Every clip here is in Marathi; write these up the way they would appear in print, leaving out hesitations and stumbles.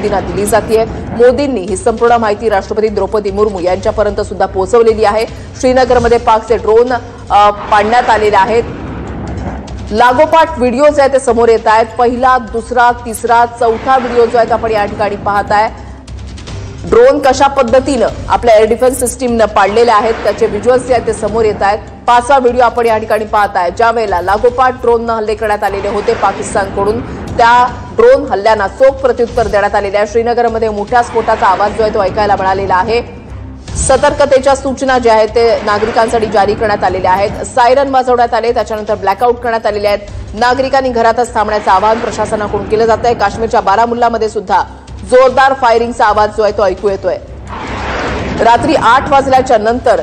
मोदींना दिली जाते। मोदींनी ही संपूर्ण माहिती राष्ट्रपती द्रौपदी मुर्मू यांच्यापर्यंत सुद्धा पोहोचवलेली आहे। श्रीनगरमध्ये पाकचे ड्रोन पाडण्यात आलेले आहेत। लागोपाठ व्हिडिओ जे आहेत ते समोर येत आहेत। पहिला, दुसरा, तिसरा, चौथा व्हिडिओ जो आहे आपण या ठिकाणी पाहताय। ड्रोन कशा पद्धतीने आपल्या एअर डिफेन्स सिस्टीमने पाडलेले आहेत त्याचे व्हिज्युअल्स जे आहेत ते समोर येत आहेत। पाचवा व्हिडिओ आपण या ठिकाणी पाहताय। ज्या वेळेला लागोपाठ ड्रोनने हल्ले करण्यात आलेले होते पाकिस्तानकडून, त्या ड्रोन हल्ल्यांना चोख प्रत्युत्तर देण्यात आलेले आहे। श्रीनगरमध्ये मोठ्या स्फोटाचा आवाज जो आहे तो ऐकायला मिळालेला आहे। सतर्कतेच्या सूचना ज्या आहेत ते नागरिकांसाठी जारी करण्यात आलेल्या आहेत। सायरन वाजवण्यात आले, त्याच्यानंतर ब्लॅकआउट करण्यात आलेले आहेत। नागरिकांनी घरातच थांबण्याचं आवाहन प्रशासनाकडून केलं जात आहे। काश्मीरच्या बारामुल्लामध्ये सुद्धा जोरदार फायरिंगचा आवाज जो आहे तो ऐकू येतोय। रात्री 8 वाजल्याच्या नंतर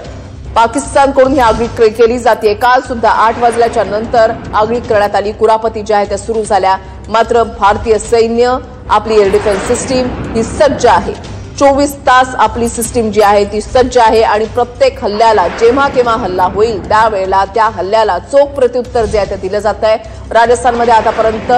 पाकिस्तानकडून ही आगळीक केली जाते। काल सुद्धा 8 वाजल्याच्या नंतर आगळीक करण्यात आली। कुरापती ज्या आहेत त्या सुरू झाल्या। मात्र भारतीय सैन्य, आपली एअर डिफेन्स सिस्टीम ही सज्ज आहे। 24 तास आपली सिस्टीम जी आहे ती सज्ज आहे आणि प्रत्येक हल्ल्याला, जेव्हा केव्हा हल्ला होईल त्यावेळेला त्या हल्ल्याला चोख प्रत्युत्तर जे आहे ते दिलं जात आहे। राजस्थानमध्ये आतापर्यंत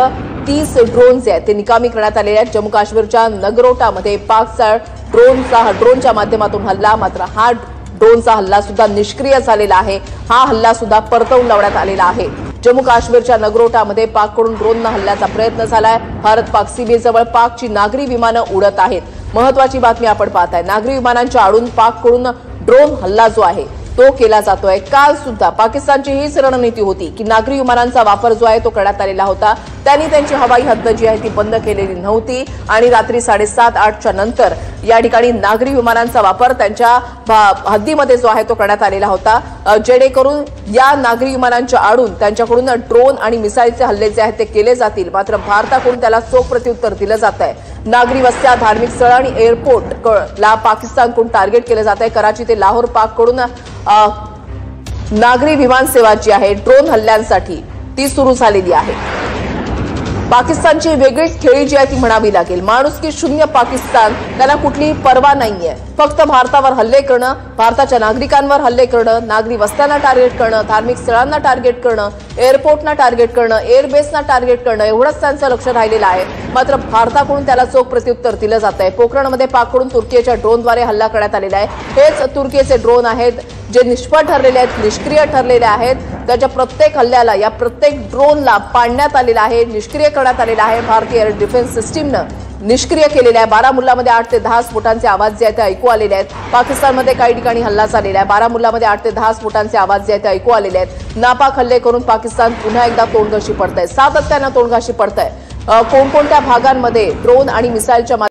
30 ड्रोन जे आहेत ते निकामी करण्यात आलेले आहेत। जम्मू काश्मीरच्या नगरोटामध्ये पाकचा ड्रोनच्या माध्यमातून हल्ला, मात्र हा ड्रोनचा हल्ला सुद्धा निष्क्रिय झालेला आहे। हा हल्ला सुद्धा परतवून लावण्यात आलेला आहे। जम्मू काश्मीरच्या नगरोटामध्ये पाककडून ड्रोनने हल्ल्याचा प्रयत्न झालाय। भारत पाक सीमेजवळ पाकची नागरी विमानं उडत आहेत। महत्वाची बातमी आपण पाहताय। नागरी विमानांच्या आडून पाककडून ड्रोन हल्ला जो आहे तो केला जातोय। काल सुद्धा पाकिस्तानची हीच रणनीती होती की नागरी विमानांचा वापर जो आहे तो करण्यात आलेला होता। त्यांनी त्यांची हवाई हद्द जी आहे ती बंद केलेली नव्हती आणि रात्री 7:30-8च्या नंतर या ठिकाणी नागरी विमानांचा वापर त्यांच्या हद्दीमध्ये जो आहे तो करण्यात आलेला होता, जेणेकरून या नागरी विमानांच्या आडून त्यांच्याकडून ड्रोन आणि मिसाईलचे हल्ले जे आहेत ते केले जातील। मात्र भारताकडून त्याला चोख प्रत्युत्तर दिलं जात आहे। नागरी वस्त्या, धार्मिक स्थळ आणि एअरपोर्टला पाकिस्तानकडून टार्गेट केलं जात आहे। कराची ते लाहोर पाककडून नागरी विमान सेवा जी आहे ड्रोन हल्ल्यांसाठी ती सुरू झालेली आहे। पाकिस्तानची वेगळीच खेळी जी आहे ती म्हणावी लागेल। माणुसकी शून्य पाकिस्तान, त्याला कुठलीही पर्वा नाहीये। फक्त भारतावर हल्ले करणं, भारताच्या नागरिकांवर हल्ले करणं, नागरी वस्त्यांना टार्गेट करणं, धार्मिक स्थळांना टार्गेट करणं, एअरपोर्टना टार्गेट करणं, एअरबेसना टार्गेट करणं, एवढंच त्यांचं लक्ष राहिलेलं आहे। मात्र भारताकडून त्याला चोख प्रत्युत्तर दिलं जात आहे। पोखरणमध्ये पाककडून तुर्कीच्या ड्रोनद्वारे हल्ला करण्यात आलेला आहे। हेच तुर्कीचे ड्रोन आहेत जे निष्फळ ठरलेले आहेत, निष्क्रिय ठरलेले आहेत। त्याच्या प्रत्येक हल्ल्याला, या प्रत्येक ड्रोनला पाडण्यात आलेला आहे, निष्क्रिय करण्यात आलेला आहे। भारतीय एअर डिफेन्स सिस्टीमनं निष्क्रिय केलेले आहे। बारामुल्लामध्ये 8 ते 10 स्फोटांचे आवाज जे आहेत ते ऐकू आलेले आहेत। पाकिस्तानमध्ये काही ठिकाणी हल्ला झालेला आहे। बारामुल्लामध्ये 8 ते 10 स्फोटांचे आवाज जे आहेत ते ऐकू आलेले आहेत। नापाक हल्ले करून पाकिस्तान पुन्हा एकदा तोंडघशी पडतंय, सातत्यानं तोंडघशी पडतंय। कोणकोणत्या भागांमध्ये ड्रोन आणि मिसाईलच्या